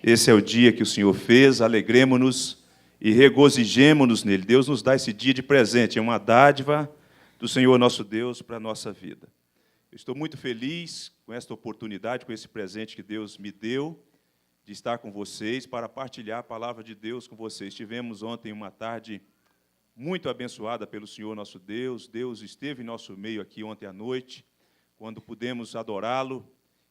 Esse é o dia que o Senhor fez, alegremo-nos e regozijemo-nos nele. Deus nos dá esse dia de presente, é uma dádiva do Senhor nosso Deus para a nossa vida. Eu estou muito feliz com esta oportunidade, com esse presente que Deus me deu, de estar com vocês, para partilhar a palavra de Deus com vocês. Tivemos ontem uma tarde muito abençoada pelo Senhor nosso Deus. Deus esteve em nosso meio aqui ontem à noite, quando pudemos adorá-lo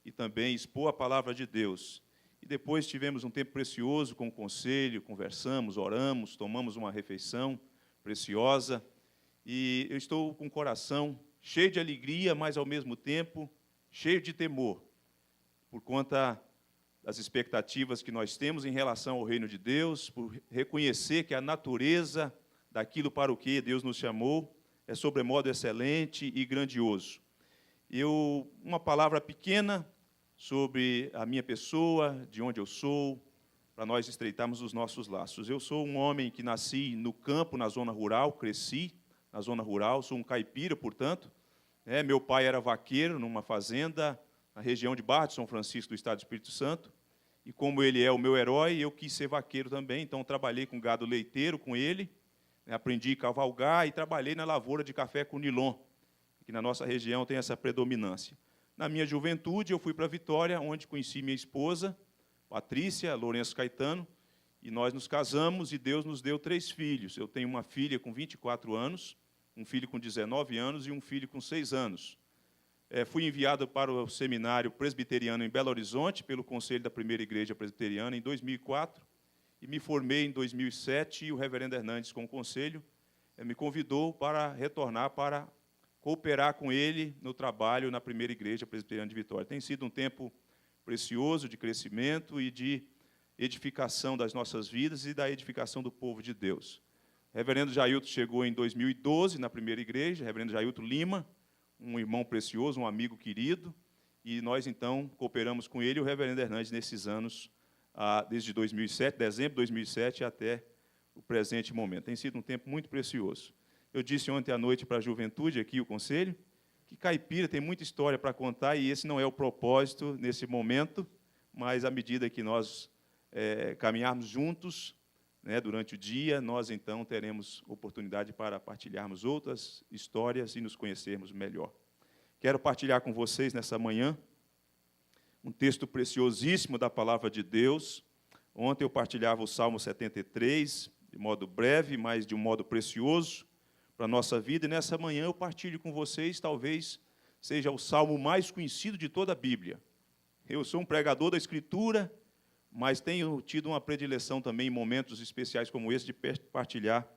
e também expor a palavra de Deus. E depois tivemos um tempo precioso com o conselho, conversamos, oramos, tomamos uma refeição preciosa. E eu estou com o coração cheio de alegria, mas, ao mesmo tempo, cheio de temor, por conta das expectativas que nós temos em relação ao reino de Deus, por reconhecer que a natureza daquilo para o que Deus nos chamou é sobremodo excelente e grandioso. Uma palavra pequena sobre a minha pessoa, de onde eu sou, para nós estreitarmos os nossos laços. Eu sou um homem que nasci no campo, na zona rural, cresci na zona rural, sou um caipira, portanto. Meu pai era vaqueiro numa fazenda na região de Barra de São Francisco, do estado do Espírito Santo, e como ele é o meu herói, eu quis ser vaqueiro também, então trabalhei com gado leiteiro com ele, aprendi a cavalgar e trabalhei na lavoura de café com nilon, que na nossa região tem essa predominância. Na minha juventude, eu fui para Vitória, onde conheci minha esposa, Patrícia Lourenço Caetano, e nós nos casamos, e Deus nos deu 3 filhos. Eu tenho uma filha com 24 anos, um filho com 19 anos e um filho com 6 anos. Fui enviado para o seminário presbiteriano em Belo Horizonte, pelo Conselho da Primeira Igreja Presbiteriana, em 2004, e me formei em 2007, e o reverendo Hernandes, com o conselho, me convidou para retornar, para cooperar com ele no trabalho na Primeira Igreja Presbiteriana de Vitória. Tem sido um tempo precioso de crescimento e de edificação das nossas vidas e da edificação do povo de Deus. O reverendo Jailton chegou em 2012 na Primeira Igreja, o reverendo Jailton Lima, um irmão precioso, um amigo querido, e nós, então, cooperamos com ele e o reverendo Hernandes nesses anos, desde 2007, dezembro de 2007, até o presente momento. Tem sido um tempo muito precioso. Eu disse ontem à noite para a juventude, aqui, o conselho, que caipira tem muita história para contar, e esse não é o propósito nesse momento, mas, à medida que nós caminharmos juntos, durante o dia, nós, então, teremos oportunidade para partilharmos outras histórias e nos conhecermos melhor. Quero partilhar com vocês, nessa manhã, um texto preciosíssimo da Palavra de Deus. Ontem eu partilhava o Salmo 73, de modo breve, mas de um modo precioso para a nossa vida, e nessa manhã eu partilho com vocês, talvez seja o Salmo mais conhecido de toda a Bíblia. Eu sou um pregador da Escritura, mas tenho tido uma predileção também em momentos especiais como esse de partilhar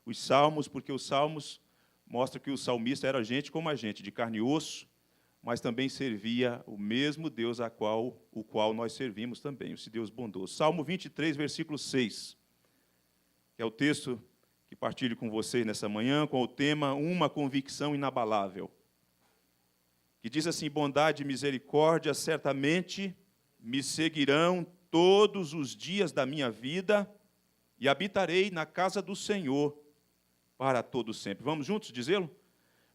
os salmos, porque os salmos mostram que o salmista era gente como a gente, de carne e osso, mas também servia o mesmo Deus o qual nós servimos também, esse Deus bondoso. Salmo 23, versículo 6, que é o texto que partilho com vocês nessa manhã, com o tema Uma Convicção Inabalável, que diz assim: bondade e misericórdia certamente me seguirão todos os dias da minha vida, e habitarei na casa do Senhor para todo sempre. Vamos juntos dizê-lo?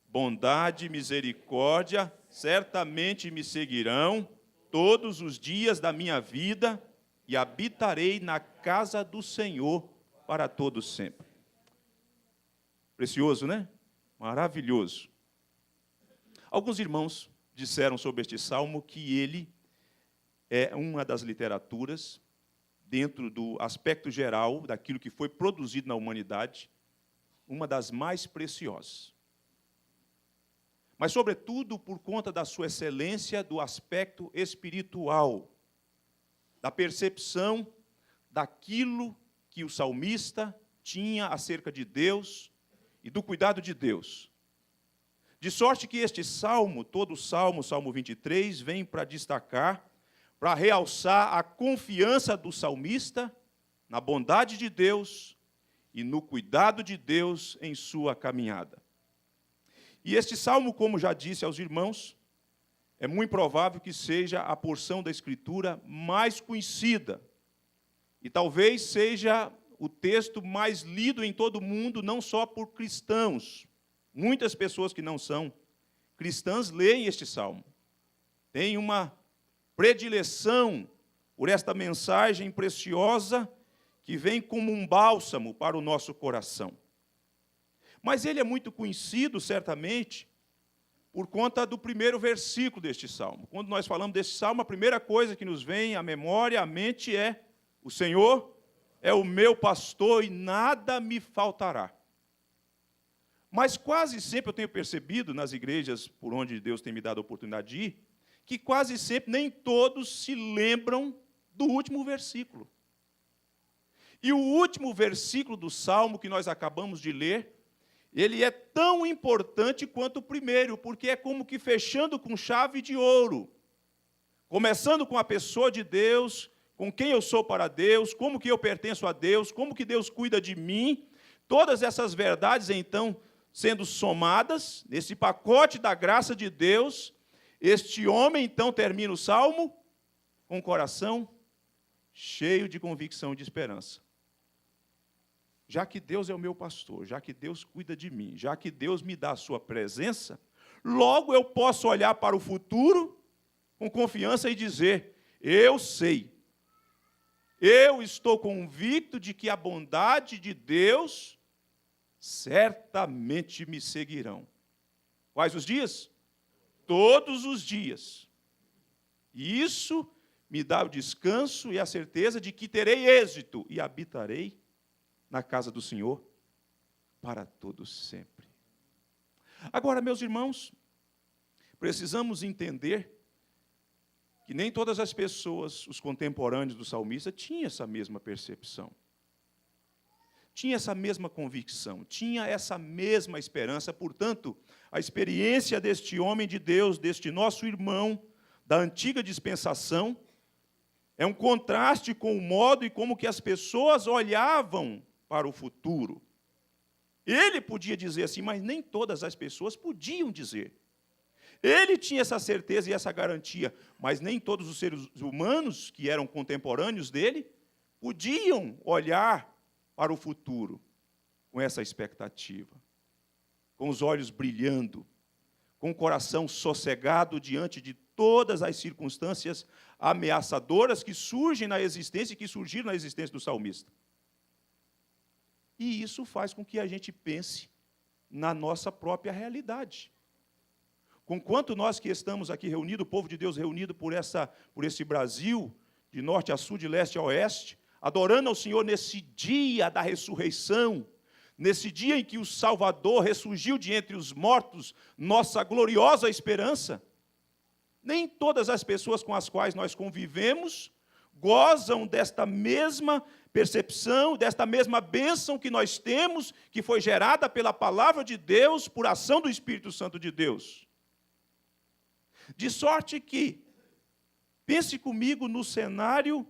Bondade e misericórdia certamente me seguirão todos os dias da minha vida, e habitarei na casa do Senhor para todo sempre. Precioso, né? Maravilhoso. Alguns irmãos disseram sobre este salmo que ele é uma das literaturas, dentro do aspecto geral daquilo que foi produzido na humanidade, uma das mais preciosas. Mas, sobretudo, por conta da sua excelência do aspecto espiritual, da percepção daquilo que o salmista tinha acerca de Deus e do cuidado de Deus. De sorte que este salmo, todo o salmo, Salmo 23, vem para destacar, para realçar a confiança do salmista na bondade de Deus e no cuidado de Deus em sua caminhada. E este salmo, como já disse aos irmãos, é muito provável que seja a porção da Escritura mais conhecida. E talvez seja o texto mais lido em todo o mundo, não só por cristãos. Muitas pessoas que não são cristãs leem este salmo. Tem uma predileção por esta mensagem preciosa que vem como um bálsamo para o nosso coração. Mas ele é muito conhecido, certamente, por conta do primeiro versículo deste salmo. Quando nós falamos deste salmo, a primeira coisa que nos vem à memória, à mente é: o Senhor é o meu pastor e nada me faltará. Mas quase sempre eu tenho percebido nas igrejas por onde Deus tem me dado a oportunidade de ir, que quase sempre nem todos se lembram do último versículo. E o último versículo do salmo que nós acabamos de ler, ele é tão importante quanto o primeiro, porque é como que fechando com chave de ouro. Começando com a pessoa de Deus, com quem eu sou para Deus, como que eu pertenço a Deus, como que Deus cuida de mim. Todas essas verdades, então, sendo somadas nesse pacote da graça de Deus, este homem, então, termina o salmo com o coração cheio de convicção e de esperança. Já que Deus é o meu pastor, já que Deus cuida de mim, já que Deus me dá a sua presença, logo eu posso olhar para o futuro com confiança e dizer: eu sei, eu estou convicto de que a bondade de Deus certamente me seguirão. Quais os dias? Todos os dias. E isso me dá o descanso e a certeza de que terei êxito e habitarei na casa do Senhor para todos sempre. Agora, meus irmãos, precisamos entender que nem todas as pessoas, os contemporâneos do salmista, tinham essa mesma percepção. Tinha essa mesma convicção, tinha essa mesma esperança. Portanto, a experiência deste homem de Deus, deste nosso irmão da antiga dispensação, é um contraste com o modo e como que as pessoas olhavam para o futuro. Ele podia dizer assim, mas nem todas as pessoas podiam dizer. Ele tinha essa certeza e essa garantia, mas nem todos os seres humanos que eram contemporâneos dele podiam olhar para o futuro com essa expectativa, com os olhos brilhando, com o coração sossegado diante de todas as circunstâncias ameaçadoras que surgem na existência e que surgiram na existência do salmista. E isso faz com que a gente pense na nossa própria realidade. Conquanto nós que estamos aqui reunidos, o povo de Deus reunido por esse Brasil, de norte a sul, de leste a oeste, adorando ao Senhor nesse dia da ressurreição, nesse dia em que o Salvador ressurgiu de entre os mortos, nossa gloriosa esperança, nem todas as pessoas com as quais nós convivemos gozam desta mesma percepção, desta mesma bênção que nós temos, que foi gerada pela palavra de Deus, por ação do Espírito Santo de Deus. De sorte que, pense comigo no cenário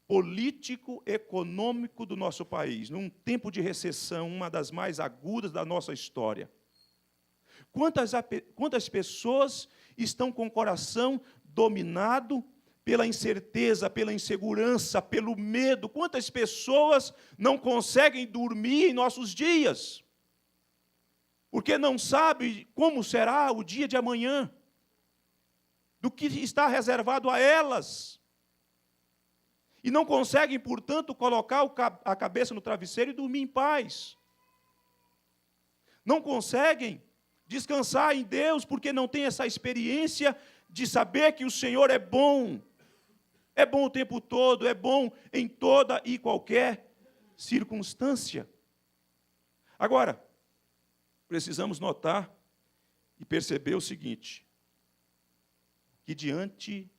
político, econômico do nosso país, num tempo de recessão, uma das mais agudas da nossa história. Quantas pessoas estão com o coração dominado pela incerteza, pela insegurança, pelo medo? Quantas pessoas não conseguem dormir em nossos dias? Porque não sabem como será o dia de amanhã, do que está reservado a elas. E não conseguem, portanto, colocar a cabeça no travesseiro e dormir em paz. Não conseguem descansar em Deus, porque não têm essa experiência de saber que o Senhor é bom. É bom o tempo todo, é bom em toda e qualquer circunstância. Agora, precisamos notar e perceber o seguinte, que diante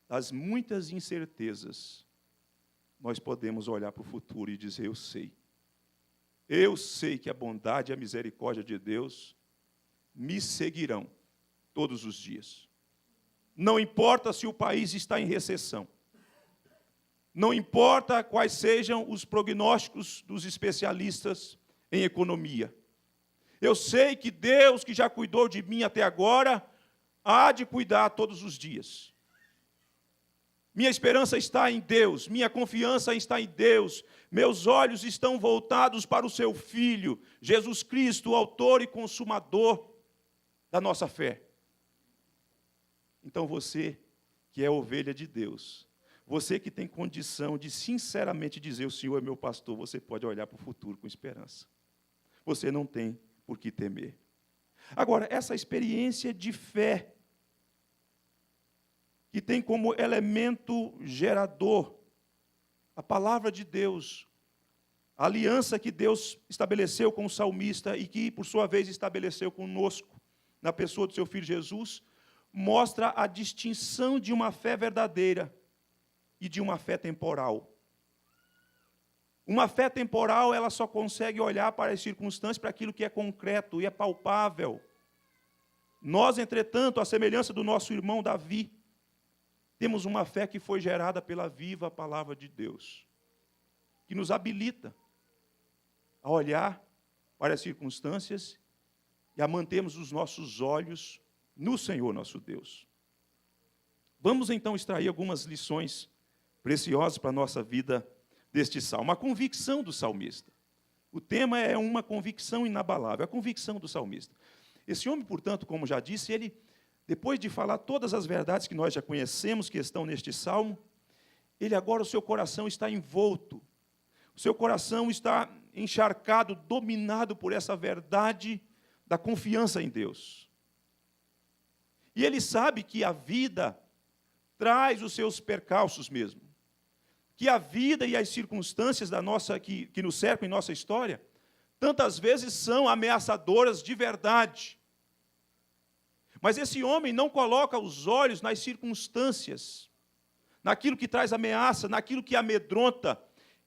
das muitas incertezas, nós podemos olhar para o futuro e dizer: eu sei. Eu sei que a bondade e a misericórdia de Deus me seguirão todos os dias. Não importa se o país está em recessão. Não importa quais sejam os prognósticos dos especialistas em economia. Eu sei que Deus, que já cuidou de mim até agora, há de cuidar todos os dias. Minha esperança está em Deus, minha confiança está em Deus, meus olhos estão voltados para o seu Filho, Jesus Cristo, o autor e consumador da nossa fé. Então você que é ovelha de Deus, você que tem condição de sinceramente dizer: o Senhor é meu pastor, você pode olhar para o futuro com esperança. Você não tem por que temer. Agora, essa experiência de fé, que tem como elemento gerador a palavra de Deus, a aliança que Deus estabeleceu com o salmista e que, por sua vez, estabeleceu conosco, na pessoa do seu Filho Jesus, mostra a distinção de uma fé verdadeira e de uma fé temporal. Uma fé temporal, ela só consegue olhar para as circunstâncias, para aquilo que é concreto e é palpável. Nós, entretanto, à semelhança do nosso irmão Davi, temos uma fé que foi gerada pela viva palavra de Deus, que nos habilita a olhar para as circunstâncias e a mantermos os nossos olhos no Senhor nosso Deus. Vamos então extrair algumas lições preciosas para a nossa vida deste salmo. A convicção do salmista. O tema é uma convicção inabalável, a convicção do salmista. Esse homem, portanto, como já disse, ele, depois de falar todas as verdades que nós já conhecemos, que estão neste salmo, ele agora, o seu coração está envolto, o seu coração está encharcado, dominado por essa verdade da confiança em Deus. E ele sabe que a vida traz os seus percalços mesmo, que a vida e as circunstâncias que nos cercam em nossa história, tantas vezes são ameaçadoras de verdade. Mas esse homem não coloca os olhos nas circunstâncias, naquilo que traz ameaça, naquilo que amedronta.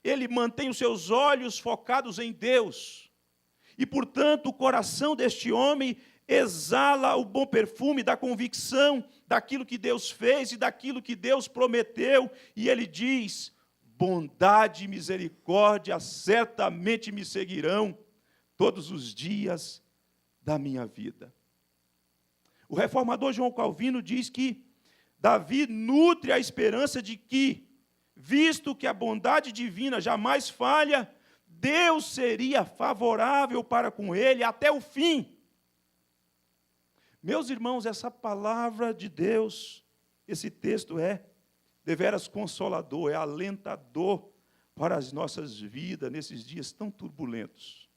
Ele mantém os seus olhos focados em Deus. E, portanto, o coração deste homem exala o bom perfume da convicção daquilo que Deus fez e daquilo que Deus prometeu. E ele diz: bondade e misericórdia certamente me seguirão todos os dias da minha vida. O reformador João Calvino diz que Davi nutre a esperança de que, visto que a bondade divina jamais falha, Deus seria favorável para com ele até o fim. Meus irmãos, essa palavra de Deus, esse texto é deveras consolador, é alentador para as nossas vidas nesses dias tão turbulentos.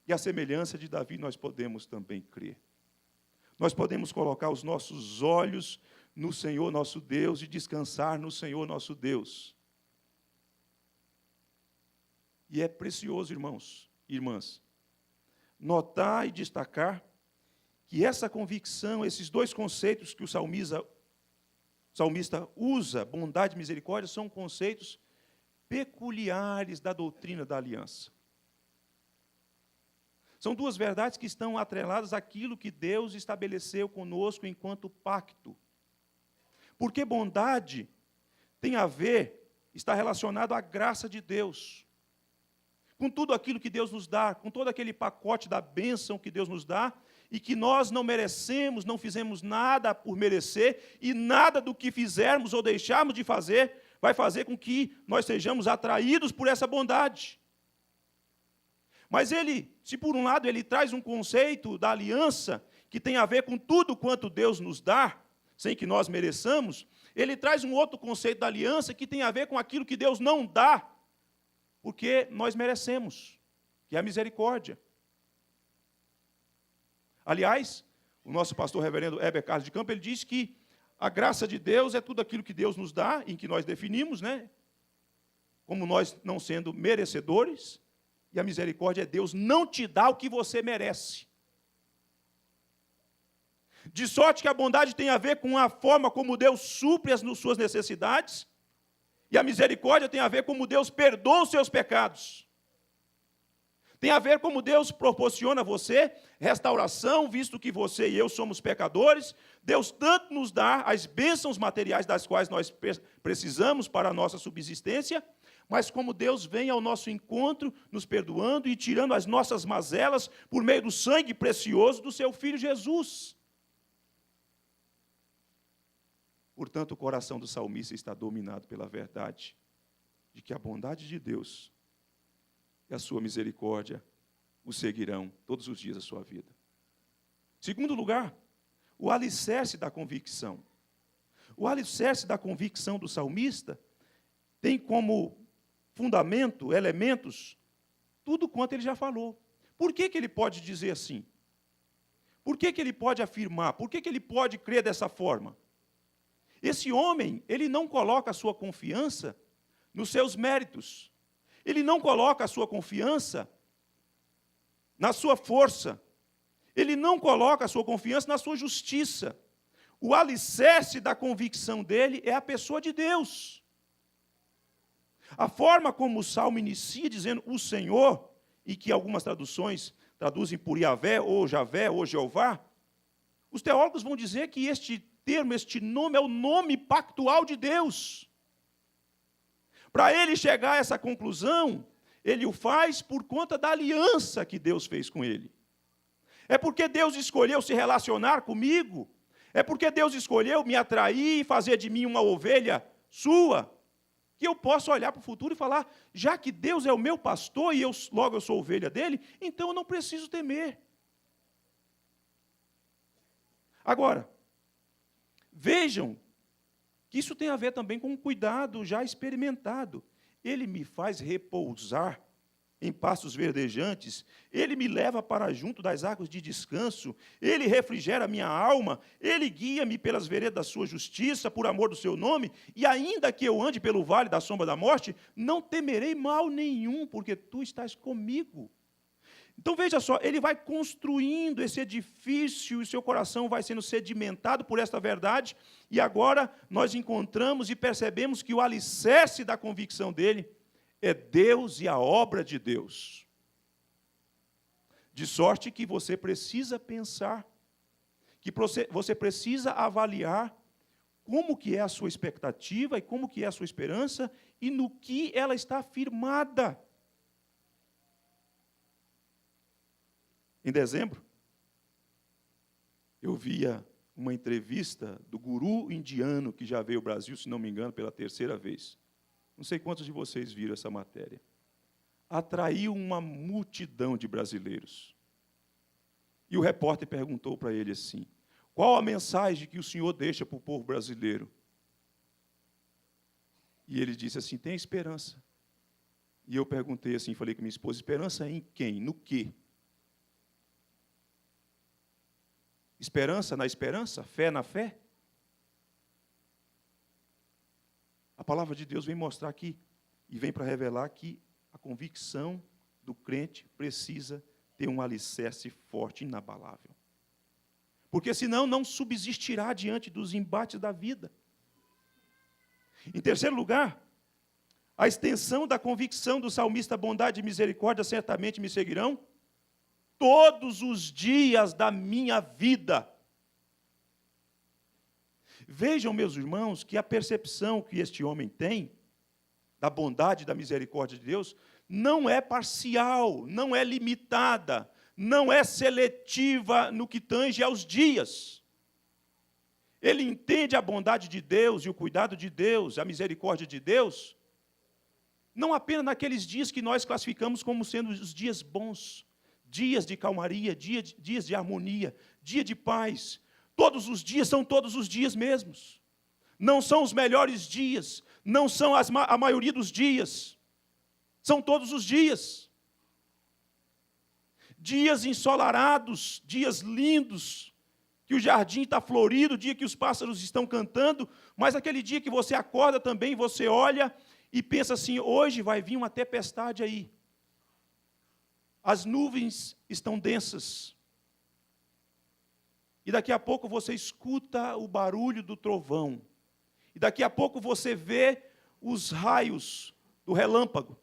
E a semelhança de Davi nós podemos também crer. Nós podemos colocar os nossos olhos no Senhor nosso Deus e descansar no Senhor nosso Deus. E é precioso, irmãos e irmãs, notar e destacar que essa convicção, esses dois conceitos que o salmista usa, bondade e misericórdia, são conceitos peculiares da doutrina da aliança. São duas verdades que estão atreladas àquilo que Deus estabeleceu conosco enquanto pacto. Porque bondade tem a ver, está relacionado à graça de Deus. Com tudo aquilo que Deus nos dá, com todo aquele pacote da bênção que Deus nos dá, e que nós não merecemos, não fizemos nada por merecer, e nada do que fizermos ou deixarmos de fazer, vai fazer com que nós sejamos atraídos por essa bondade. Mas se por um lado ele traz um conceito da aliança, que tem a ver com tudo quanto Deus nos dá, sem que nós mereçamos, ele traz um outro conceito da aliança, que tem a ver com aquilo que Deus não dá, porque nós merecemos, que é a misericórdia. Aliás, o nosso pastor reverendo Heber Carlos de Campos, ele diz que a graça de Deus é tudo aquilo que Deus nos dá, em que nós definimos, né? Como nós não sendo merecedores, e a misericórdia é Deus não te dá o que você merece. De sorte que a bondade tem a ver com a forma como Deus supre as suas necessidades, e a misericórdia tem a ver como Deus perdoa os seus pecados. Tem a ver como Deus proporciona a você restauração, visto que você e eu somos pecadores. Deus tanto nos dá as bênçãos materiais das quais nós precisamos para a nossa subsistência, mas como Deus vem ao nosso encontro, nos perdoando e tirando as nossas mazelas por meio do sangue precioso do seu Filho Jesus. Portanto, o coração do salmista está dominado pela verdade de que a bondade de Deus e a sua misericórdia o seguirão todos os dias da sua vida. Segundo lugar, o alicerce da convicção. O alicerce da convicção do salmista tem como fundamento, elementos, tudo quanto ele já falou. Por que ele pode dizer assim? Por que ele pode afirmar? Por que ele pode crer dessa forma? Esse homem, ele não coloca a sua confiança nos seus méritos. Ele não coloca a sua confiança na sua força. Ele não coloca a sua confiança na sua justiça. O alicerce da convicção dele é a pessoa de Deus. A forma como o Salmo inicia dizendo o Senhor, e que algumas traduções traduzem por Yahvé, ou Javé, ou Jeová, os teólogos vão dizer que este termo, este nome, é o nome pactual de Deus. Para ele chegar a essa conclusão, ele o faz por conta da aliança que Deus fez com ele. É porque Deus escolheu se relacionar comigo, é porque Deus escolheu me atrair e fazer de mim uma ovelha sua, que eu posso olhar para o futuro e falar, já que Deus é o meu pastor e logo eu sou ovelha dele, então eu não preciso temer. Agora, vejam que isso tem a ver também com um cuidado já experimentado. Ele me faz repousar em pastos verdejantes, ele me leva para junto das águas de descanso, ele refrigera a minha alma, ele guia-me pelas veredas da sua justiça, por amor do seu nome, e ainda que eu ande pelo vale da sombra da morte, não temerei mal nenhum, porque tu estás comigo. Então veja só, ele vai construindo esse edifício, e seu coração vai sendo sedimentado por esta verdade, e agora nós encontramos e percebemos que o alicerce da convicção dele é Deus e a obra de Deus. De sorte que você precisa pensar, que você precisa avaliar como que é a sua expectativa e como que é a sua esperança e no que ela está firmada. Em dezembro, eu via uma entrevista do guru indiano que já veio ao Brasil, se não me engano, pela 3ª vez. Não sei quantos de vocês viram essa matéria. Atraiu uma multidão de brasileiros. E o repórter perguntou para ele assim, qual a mensagem que o senhor deixa para o povo brasileiro? E ele disse assim, tem esperança. E eu perguntei assim, falei com minha esposa, esperança em quem? No quê? Esperança na esperança? Fé na fé? A palavra de Deus vem mostrar aqui, e vem para revelar que a convicção do crente precisa ter um alicerce forte, inabalável. Porque senão não subsistirá diante dos embates da vida. Em terceiro lugar, a extensão da convicção do salmista, bondade e misericórdia certamente me seguirão todos os dias da minha vida. Vejam, meus irmãos, que a percepção que este homem tem da bondade e da misericórdia de Deus não é parcial, não é limitada, não é seletiva no que tange aos dias. Ele entende a bondade de Deus e o cuidado de Deus, a misericórdia de Deus, não apenas naqueles dias que nós classificamos como sendo os dias bons, dias de calmaria, dias de harmonia, dia de paz. Todos os dias são todos os dias mesmos. Não são os melhores dias, não são a maioria dos dias. São todos os dias. Dias ensolarados, dias lindos, que o jardim está florido, dia que os pássaros estão cantando, mas aquele dia que você acorda também, você olha e pensa assim, hoje vai vir uma tempestade aí. As nuvens estão densas. E daqui a pouco você escuta o barulho do trovão. E daqui a pouco você vê os raios do relâmpago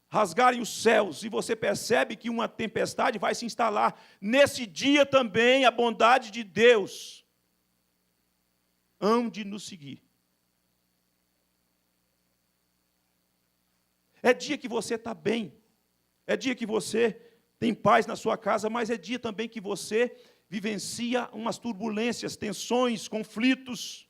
rasgarem os céus. E você percebe que uma tempestade vai se instalar. Nesse dia também a bondade de Deus hão de nos seguir. É dia que você está bem. É dia que você tem paz na sua casa, mas é dia também que você vivencia umas turbulências, tensões, conflitos,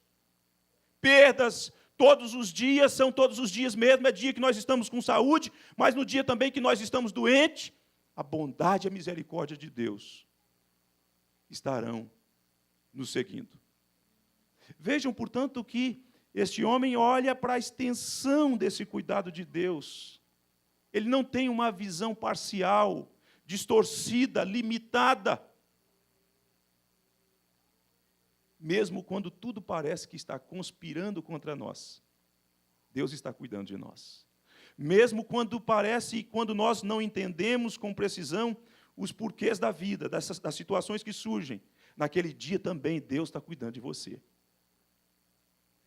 perdas. Todos os dias, são todos os dias mesmo, é dia que nós estamos com saúde, mas no dia também que nós estamos doentes, a bondade e a misericórdia de Deus estarão nos seguindo. Vejam, portanto, que este homem olha para a extensão desse cuidado de Deus. Ele não tem uma visão parcial, distorcida, limitada. Mesmo quando tudo parece que está conspirando contra nós, Deus está cuidando de nós. Mesmo quando parece e quando nós não entendemos com precisão os porquês da vida, das situações que surgem, naquele dia também Deus está cuidando de você.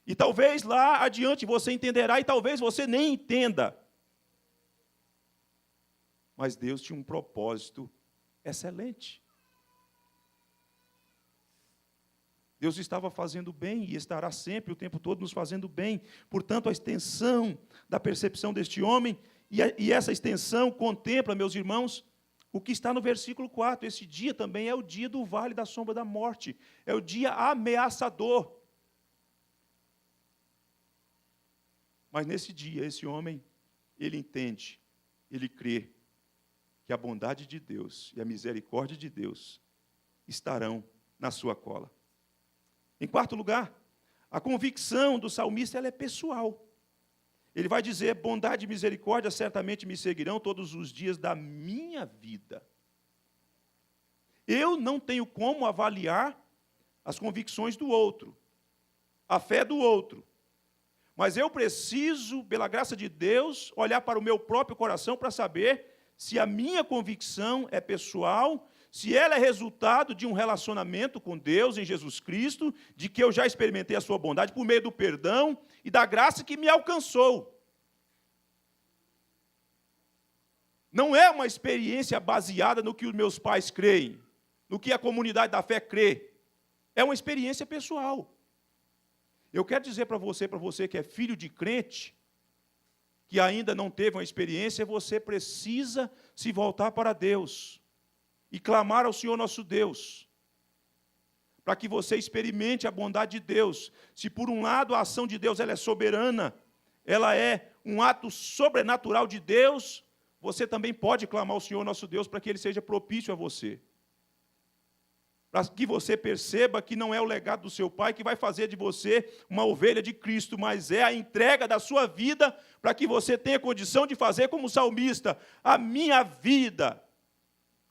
E talvez lá adiante você entenderá e talvez você nem entenda. Mas Deus tinha um propósito excelente. Deus estava fazendo bem e estará sempre, o tempo todo, nos fazendo bem. Portanto, a extensão da percepção deste homem, e essa extensão contempla, meus irmãos, o que está no versículo 4. Esse dia também é o dia do vale da sombra da morte. É o dia ameaçador. Mas nesse dia, esse homem, ele entende, ele crê que a bondade de Deus e a misericórdia de Deus estarão na sua cola. Em quarto lugar, a convicção do salmista ela é pessoal. Ele vai dizer, bondade e misericórdia certamente me seguirão todos os dias da minha vida. Eu não tenho como avaliar as convicções do outro, a fé do outro. Mas eu preciso, pela graça de Deus, olhar para o meu próprio coração para saber se a minha convicção é pessoal, se ela é resultado de um relacionamento com Deus em Jesus Cristo, de que eu já experimentei a sua bondade por meio do perdão e da graça que me alcançou. Não é uma experiência baseada no que os meus pais creem, no que a comunidade da fé crê. É uma experiência pessoal. Eu quero dizer para você que é filho de crente, que ainda não teve uma experiência, você precisa se voltar para Deus e clamar ao Senhor nosso Deus, para que você experimente a bondade de Deus. Se por um lado a ação de Deus ela é soberana, ela é um ato sobrenatural de Deus, você também pode clamar ao Senhor nosso Deus para que Ele seja propício a você. Para que você perceba que não é o legado do seu pai que vai fazer de você uma ovelha de Cristo, mas é a entrega da sua vida para que você tenha condição de fazer como o salmista, a minha vida.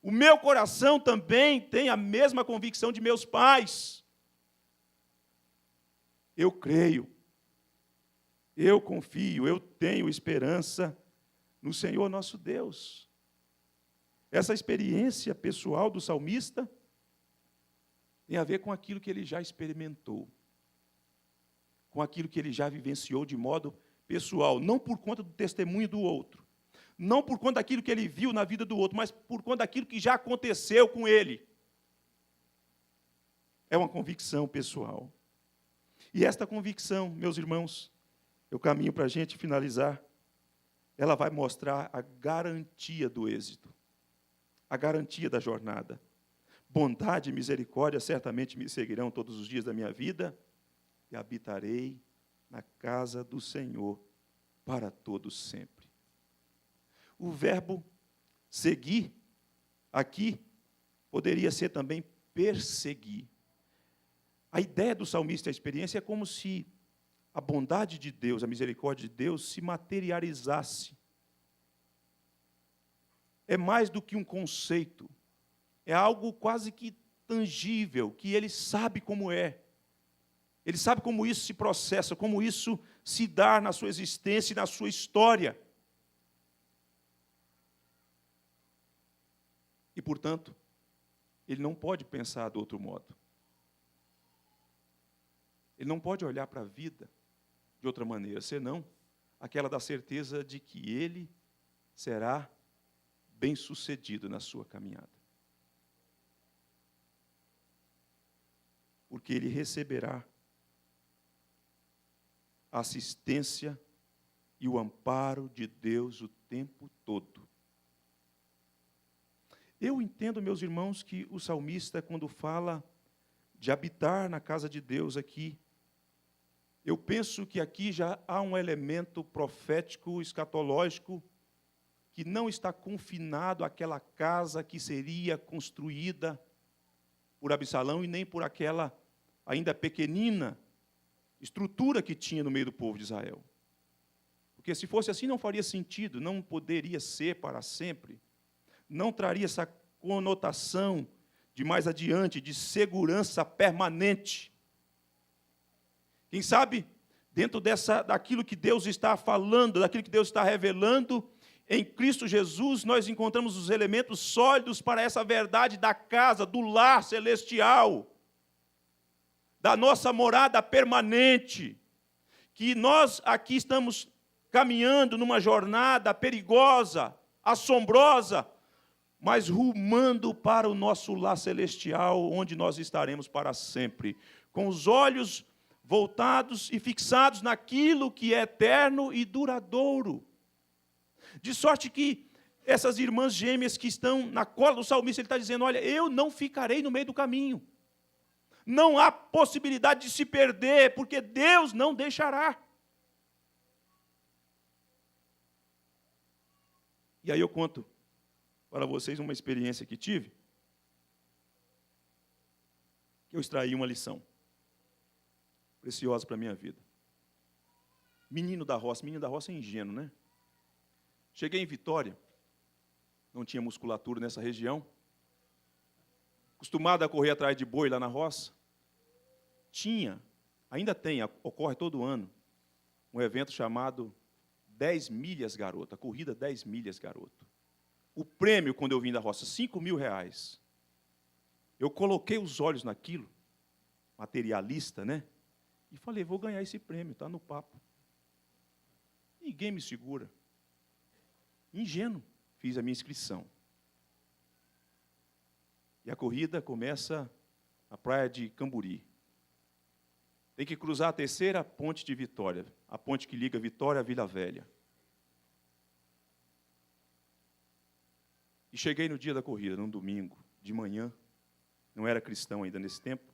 O meu coração também tem a mesma convicção de meus pais. Eu creio, eu confio, eu tenho esperança no Senhor nosso Deus. Essa experiência pessoal do salmista tem a ver com aquilo que ele já experimentou, com aquilo que ele já vivenciou de modo pessoal, não por conta do testemunho do outro, não por conta daquilo que ele viu na vida do outro, mas por conta daquilo que já aconteceu com ele. É uma convicção pessoal. E esta convicção, meus irmãos, eu caminho para a gente finalizar, ela vai mostrar a garantia do êxito, a garantia da jornada. Bondade e misericórdia certamente me seguirão todos os dias da minha vida e habitarei na casa do Senhor para todos sempre. O verbo seguir aqui poderia ser também perseguir. A ideia do salmista, a experiência, é como se a bondade de Deus, a misericórdia de Deus se materializasse. É mais do que um conceito. É algo quase que tangível, que ele sabe como é. Ele sabe como isso se processa, como isso se dá na sua existência e na sua história. E, portanto, ele não pode pensar de outro modo. Ele não pode olhar para a vida de outra maneira, senão aquela da certeza de que ele será bem-sucedido na sua caminhada. Porque ele receberá a assistência e o amparo de Deus o tempo todo. Eu entendo, meus irmãos, que o salmista, quando fala de habitar na casa de Deus aqui, eu penso que aqui já há um elemento profético, escatológico, que não está confinado àquela casa que seria construída por Absalão e nem por aquela ainda pequenina estrutura que tinha no meio do povo de Israel. Porque se fosse assim não faria sentido, não poderia ser para sempre, não traria essa conotação de mais adiante, de segurança permanente. Quem sabe, dentro daquilo que Deus está falando, daquilo que Deus está revelando, em Cristo Jesus nós encontramos os elementos sólidos para essa verdade da casa, do lar celestial, da nossa morada permanente, que nós aqui estamos caminhando numa jornada perigosa, assombrosa, mas rumando para o nosso lar celestial, onde nós estaremos para sempre, com os olhos voltados e fixados naquilo que é eterno e duradouro. De sorte que essas irmãs gêmeas que estão na cola do salmista, ele está dizendo, olha, eu não ficarei no meio do caminho. Não há possibilidade de se perder, porque Deus não deixará. E aí eu conto para vocês uma experiência que tive, que eu extraí uma lição preciosa para a minha vida. Menino da roça é ingênuo, né? Cheguei em Vitória, não tinha musculatura nessa região, acostumado a correr atrás de boi lá na roça, ainda tem, ocorre todo ano, um evento chamado 10 milhas garoto, a corrida 10 milhas garoto. O prêmio, quando eu vim da roça, R$5.000. Eu coloquei os olhos naquilo, materialista, né? E falei, vou ganhar esse prêmio, está no papo. Ninguém me segura. Ingênuo, fiz a minha inscrição. E a corrida começa na praia de Camburi. Tem que cruzar a terceira ponte de Vitória, a ponte que liga Vitória à Vila Velha. E cheguei no dia da corrida, num domingo, de manhã, não era cristão ainda nesse tempo,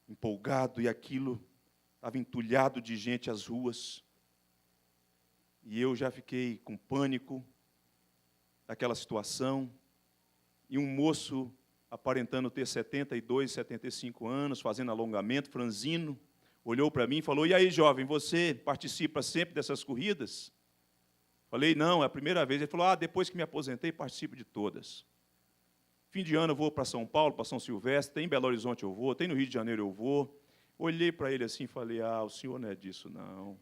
empolgado, e aquilo estava entulhado de gente às ruas, e eu já fiquei com pânico daquela situação, e um moço aparentando ter 72, 75 anos, fazendo alongamento, franzino, olhou para mim e falou, e aí, jovem, você participa sempre dessas corridas? Falei, não, é a primeira vez. Ele falou, depois que me aposentei, participo de todas. Fim de ano eu vou para São Paulo, para São Silvestre, tem em Belo Horizonte eu vou, tem no Rio de Janeiro eu vou. Olhei para ele assim e falei, o senhor não é disso, não.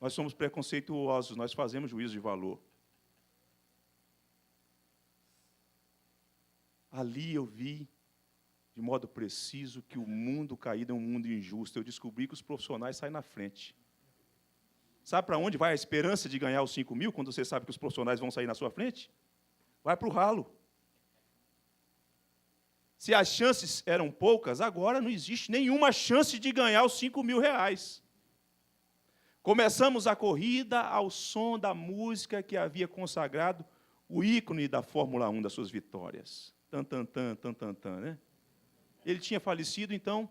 Nós somos preconceituosos, nós fazemos juízo de valor. Ali eu vi, de modo preciso, que o mundo caído é um mundo injusto. Eu descobri que os profissionais saem na frente. Sabe para onde vai a esperança de ganhar os 5.000, quando você sabe que os profissionais vão sair na sua frente? Vai para o ralo. Se as chances eram poucas, agora não existe nenhuma chance de ganhar os R$5.000. Começamos a corrida ao som da música que havia consagrado o ícone da Fórmula 1 das suas vitórias. Tan, tan, tan, tan, tan, tan, né? Ele tinha falecido, então,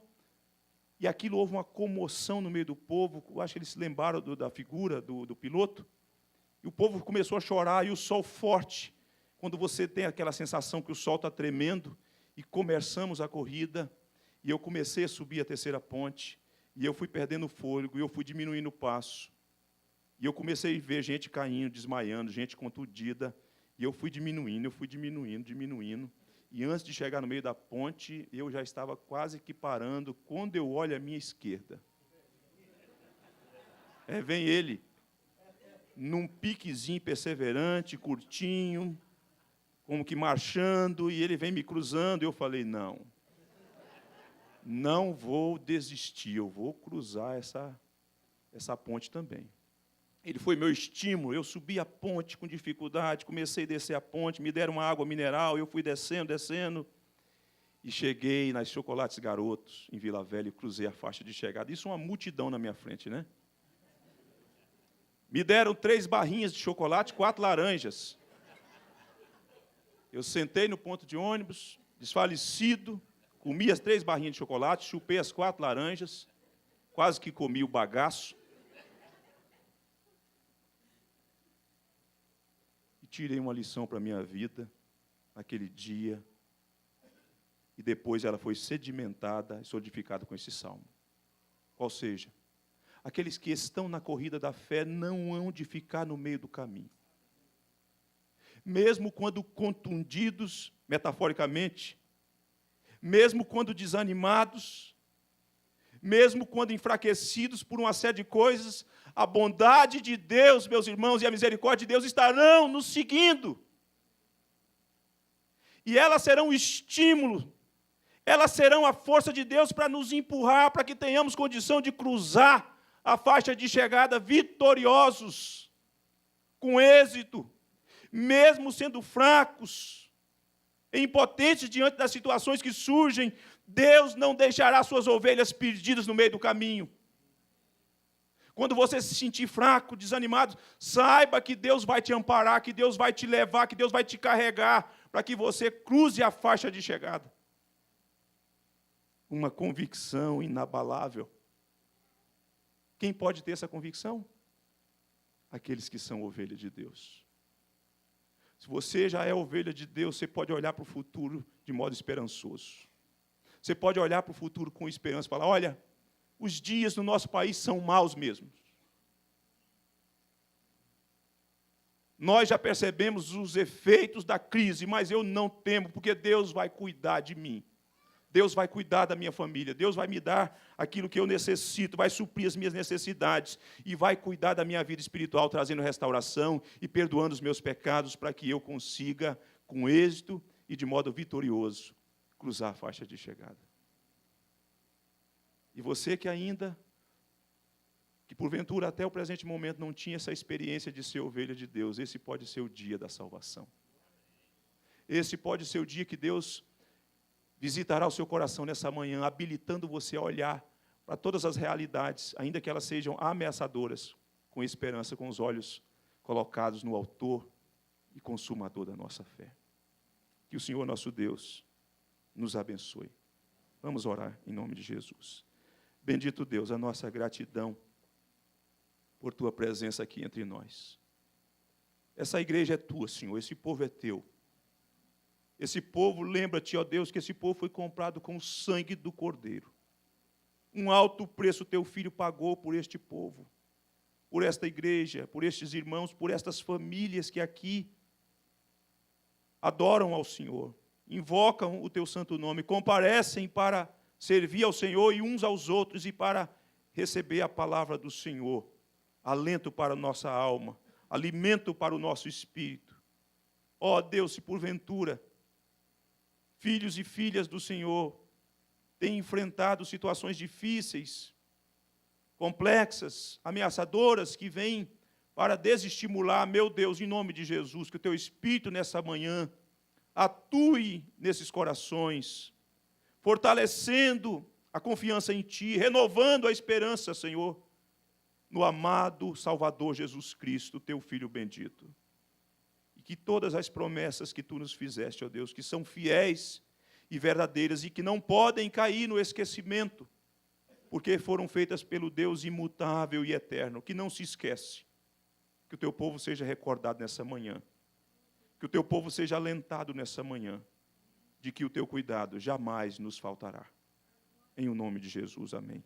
e aquilo houve uma comoção no meio do povo. Eu acho que eles se lembraram da figura do piloto. E o povo começou a chorar, e o sol forte, quando você tem aquela sensação que o sol está tremendo, e começamos a corrida, e eu comecei a subir a terceira ponte, e eu fui perdendo o fôlego, e eu fui diminuindo o passo. E eu comecei a ver gente caindo, desmaiando, gente contundida, e eu fui diminuindo, diminuindo. E antes de chegar no meio da ponte, eu já estava quase que parando, quando eu olho à minha esquerda. Vem ele, num piquezinho perseverante, curtinho, como que marchando, e ele vem me cruzando, e eu falei, não vou desistir, eu vou cruzar essa ponte também. Ele foi meu estímulo, eu subi a ponte com dificuldade, comecei a descer a ponte, me deram uma água mineral, eu fui descendo, e cheguei nas Chocolates Garotos, em Vila Velha, e cruzei a faixa de chegada. Isso é uma multidão na minha frente, né? Me deram 3 barrinhas de chocolate, 4 laranjas. Eu sentei no ponto de ônibus, desfalecido, comi as 3 barrinhas de chocolate, chupei as 4 laranjas, quase que comi o bagaço. E tirei uma lição para a minha vida, naquele dia. e depois ela foi sedimentada e solidificada com esse salmo. Qual seja, aqueles que estão na corrida da fé não hão de ficar no meio do caminho. Mesmo quando contundidos, metaforicamente, mesmo quando desanimados, mesmo quando enfraquecidos por uma série de coisas, a bondade de Deus, meus irmãos, e a misericórdia de Deus estarão nos seguindo. E elas serão um estímulo, elas serão a força de Deus para nos empurrar, para que tenhamos condição de cruzar a faixa de chegada vitoriosos, com êxito, mesmo sendo fracos, impotentes diante das situações que surgem. Deus não deixará suas ovelhas perdidas no meio do caminho. Quando você se sentir fraco, desanimado, saiba que Deus vai te amparar, que Deus vai te levar, que Deus vai te carregar, para que você cruze a faixa de chegada. Uma convicção inabalável. Quem pode ter essa convicção? Aqueles que são ovelha de Deus. Se você já é ovelha de Deus, você pode olhar para o futuro de modo esperançoso. Você pode olhar para o futuro com esperança e falar, olha, os dias no nosso país são maus mesmo. Nós já percebemos os efeitos da crise, mas eu não temo, porque Deus vai cuidar de mim. Deus vai cuidar da minha família. Deus vai me dar aquilo que eu necessito, vai suprir as minhas necessidades e vai cuidar da minha vida espiritual, trazendo restauração e perdoando os meus pecados para que eu consiga, com êxito e de modo vitorioso, cruzar a faixa de chegada. E você que porventura até o presente momento não tinha essa experiência de ser ovelha de Deus, esse pode ser o dia da salvação. Esse pode ser o dia que Deus visitará o seu coração nessa manhã, habilitando você a olhar para todas as realidades, ainda que elas sejam ameaçadoras, com esperança, com os olhos colocados no autor e consumador da nossa fé. Que o Senhor nosso Deus nos abençoe. Vamos orar em nome de Jesus. Bendito Deus, a nossa gratidão por tua presença aqui entre nós. Essa igreja é tua, Senhor, esse povo é teu. Esse povo, lembra-te, ó Deus, que esse povo foi comprado com o sangue do Cordeiro. Um alto preço teu filho pagou por este povo, por esta igreja, por estes irmãos, por estas famílias que aqui adoram ao Senhor, invocam o teu santo nome, comparecem para servir ao Senhor e uns aos outros e para receber a palavra do Senhor, alento para a nossa alma, alimento para o nosso espírito. Ó Deus, se porventura filhos e filhas do Senhor têm enfrentado situações difíceis, complexas, ameaçadoras, que vêm para desestimular, meu Deus, em nome de Jesus, que o teu Espírito nessa manhã atue nesses corações, fortalecendo a confiança em Ti, renovando a esperança, Senhor, no amado Salvador Jesus Cristo, teu Filho bendito. Que todas as promessas que tu nos fizeste, ó Deus, que são fiéis e verdadeiras e que não podem cair no esquecimento, porque foram feitas pelo Deus imutável e eterno, que não se esquece. Que o teu povo seja recordado nessa manhã, que o teu povo seja alentado nessa manhã, de que o teu cuidado jamais nos faltará. Em o nome de Jesus, amém.